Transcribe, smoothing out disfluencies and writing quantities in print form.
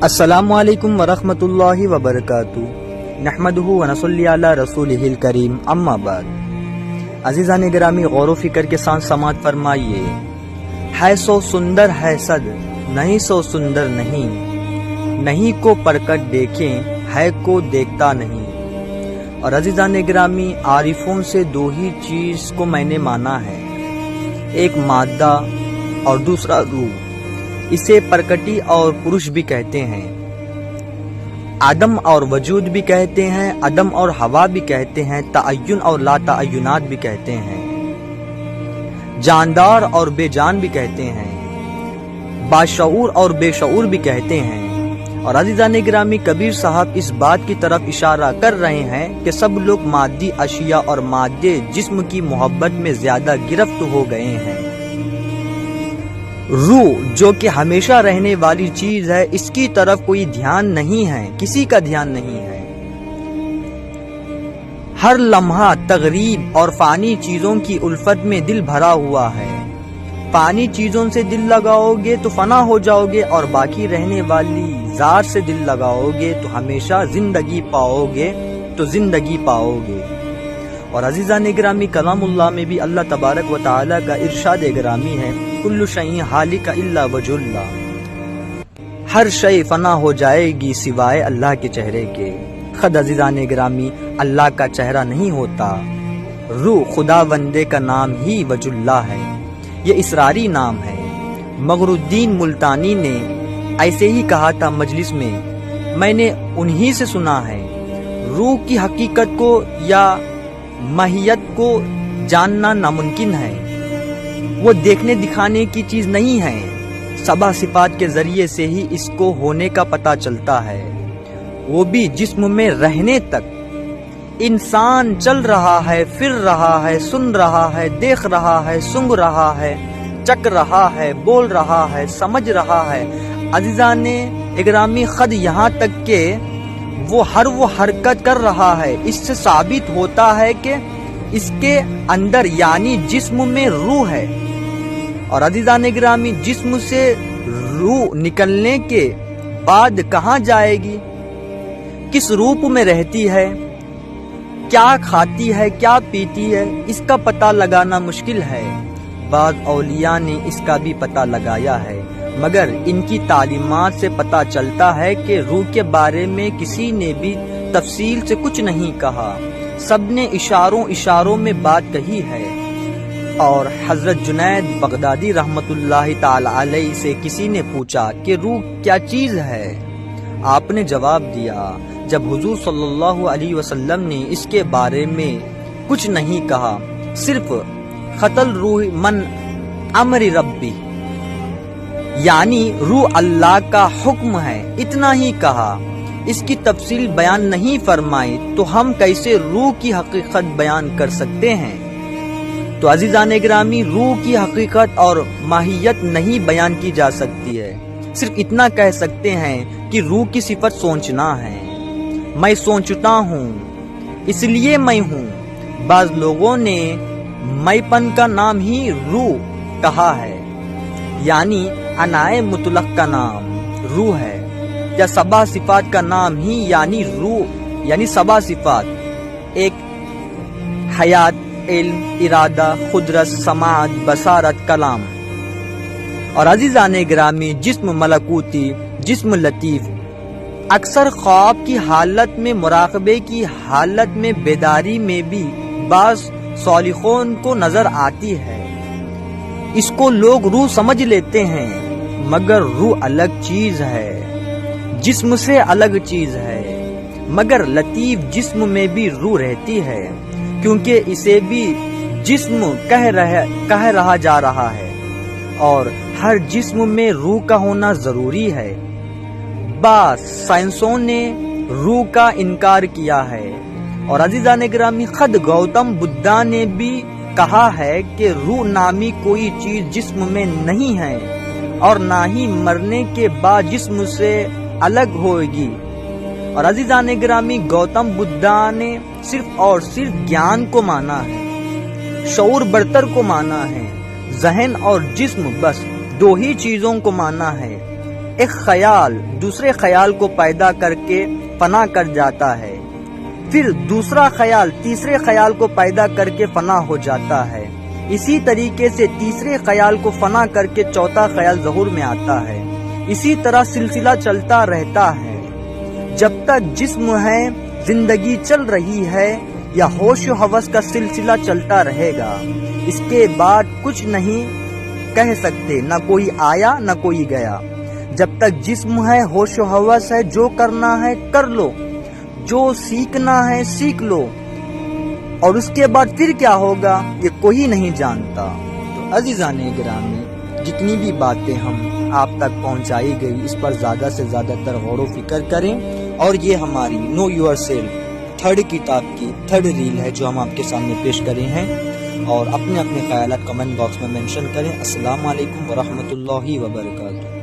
السلام علیکم ورحمۃ اللہ وبرکاتہ، نحمدہ ونصلی علی رسولہ الکریم، اما بعد۔ عزیزان گرامی، غور و فکر کے ساتھ سماعت فرمائیے۔ ہے سو سندر ہے صد، نہیں سو سندر نہیں کو پرکٹ دیکھیں، ہے کو دیکھتا نہیں۔ اور عزیزان گرامی، عارفوں سے دو ہی چیز کو میں نے مانا ہے، ایک مادہ اور دوسرا روح۔ اسے پرکٹی اور پرش بھی کہتے ہیں، عدم اور وجود بھی کہتے ہیں، عدم اور ہوا بھی کہتے ہیں، تعین اور لا تعینات بھی کہتے ہیں، جاندار اور بے جان بھی کہتے ہیں، باشعور اور بے شعور بھی کہتے ہیں۔ اور عزیزان گرامی، کبیر صاحب اس بات کی طرف اشارہ کر رہے ہیں کہ سب لوگ مادی اشیاء اور مادے جسم کی محبت میں زیادہ گرفت ہو گئے ہیں۔ روح جو کہ ہمیشہ رہنے والی چیز ہے، اس کی طرف کوئی دھیان نہیں ہے، کسی کا دھیان نہیں ہے۔ ہر لمحہ تغریب اور فانی چیزوں کی الفت میں دل بھرا ہوا ہے۔ فانی چیزوں سے دل لگاؤ گے تو فنا ہو جاؤ گے، اور باقی رہنے والی ذات سے دل لگاؤ گے تو ہمیشہ زندگی پاؤ گے اور عزیزان گرامی، کلام اللہ میں بھی اللہ تبارک و تعالی کا ارشاد گرامی ہے، کل شیء ہالک الا وجہ اللہ، ہر شے فنا ہو جائے گی سوائے اللہ کے چہرے کے۔ خود عزیزان گرامی، اللہ کا چہرہ نہیں ہوتا۔ روح خدا بندے کا نام ہی وجہ اللہ ہے، یہ اسراری نام ہے۔ مغر الدین ملتانی نے ایسے ہی کہا تھا مجلس میں نے انہی سے سنا ہے، روح کی حقیقت کو یا ماہیت کو جاننا ناممکن ہے، وہ دیکھنے دکھانے کی چیز نہیں ہے، سبع صفات کے ذریعے سے ہی اس کو ہونے کا پتہ چلتا ہے، وہ بھی جسم میں رہنے تک۔ انسان چل رہا ہے، پھر رہا ہے، سن رہا ہے، دیکھ رہا ہے، سنگ رہا ہے، چک رہا ہے، بول رہا ہے، سمجھ رہا ہے۔ عزیزان اکرامی، خود یہاں تک کہ وہ حرکت کر رہا ہے، اس سے ثابت ہوتا ہے کہ اس کے اندر یعنی جسم میں روح ہے۔ اور عزیزان گرامی، جسم سے روح نکلنے کے بعد کہاں جائے گی، کس روپ میں رہتی ہے، کیا کھاتی ہے، کیا پیتی ہے، اس کا پتہ لگانا مشکل ہے۔ بعض اولیاء نے اس کا بھی پتہ لگایا ہے، مگر ان کی تعلیمات سے پتہ چلتا ہے کہ روح کے بارے میں کسی نے بھی تفصیل سے کچھ نہیں کہا، سب نے اشاروں میں بات کہی ہے۔ اور حضرت جنید بغدادی رحمت اللہ تعالی علیہ سے کسی نے پوچھا کہ روح کیا چیز ہے؟ آپ نے جواب دیا، جب حضور صلی اللہ علیہ وسلم نے اس کے بارے میں کچھ نہیں کہا، صرف قتل روح من امر ربی، یعنی روح اللہ کا حکم ہے، اتنا ہی کہا، اس کی تفصیل بیان نہیں فرمائی، تو ہم کیسے روح کی حقیقت بیان کر سکتے ہیں؟ تو عزیزان گرامی، روح کی حقیقت اور ماہیت نہیں بیان کی جا سکتی ہے، صرف اتنا کہہ سکتے ہیں کہ روح کی صفت سوچنا ہے، میں سوچتا ہوں اس لیے میں ہوں۔ بعض لوگوں نے میں پن کا نام ہی روح کہا ہے، یعنی انائے مطلق کا نام روح ہے، یا سبع صفات کا نام ہی یعنی روح، یعنی سبع صفات، ایک حیات، علم، ارادہ، قدرت، سماعت، بصارت، کلام۔ اور عزیزان گرامی، جسم ملکوتی، جسم لطیف، اکثر خواب کی حالت میں، مراقبے کی حالت میں، بیداری میں بھی بعض صالحون کو نظر آتی ہے، اس کو لوگ روح سمجھ لیتے ہیں، مگر روح الگ چیز ہے، جسم سے الگ چیز ہے، مگر لطیف جسم میں بھی روح رہتی ہے، کیونکہ اسے بھی جسم کہہ رہا جا رہا ہے، اور ہر جسم میں روح کا ہونا ضروری ہے۔ بعض سائنسوں نے روح کا انکار کیا ہے، اور عزیزان گرامی، خود گوتم بدھا نے بھی کہا ہے کہ روح نامی کوئی چیز جسم میں نہیں ہے، اور نہ ہی مرنے کے بعد جسم سے الگ ہوئے گی۔ اور عزیزان گرامی، گوتم بدھا نے صرف اور صرف گیان کو مانا ہے، شعور برتر کو مانا ہے، ذہن اور جسم، بس دو ہی چیزوں کو مانا ہے۔ ایک خیال دوسرے خیال کو پیدا کر کے فنا کر جاتا ہے، پھر دوسرا خیال تیسرے خیال کو پیدا کر کے فنا ہو جاتا ہے، اسی طریقے سے تیسرے خیال کو فنا کر کے چوتھا خیال ظہور میں آتا ہے، اسی طرح سلسلہ چلتا رہتا ہے جب تک جسم ہے، زندگی چل رہی ہے یا ہوش و ہوس کا سلسلہ چلتا رہے گا۔ اس کے بعد کچھ نہیں کہہ سکتے، نہ کوئی آیا نہ کوئی گیا۔ جب تک جسم ہے، ہوش و ہوس ہے، جو کرنا ہے کر لو، جو سیکھنا ہے سیکھ لو، اور اس کے بعد پھر کیا ہوگا یہ کوئی نہیں جانتا۔ تو عزیزان گرامی، جتنی بھی باتیں ہم آپ تک پہنچائی گئی اس پر زیادہ سے زیادہ تر غور و فکر کریں، اور یہ ہماری نو یور سیلف تھرڈ کتاب کی تھرڈ ریل ہے جو ہم آپ کے سامنے پیش کرے ہیں، اور اپنے خیالات کمنٹ باکس میں مینشن کریں۔ السلام علیکم ورحمۃ اللہ وبرکاتہ۔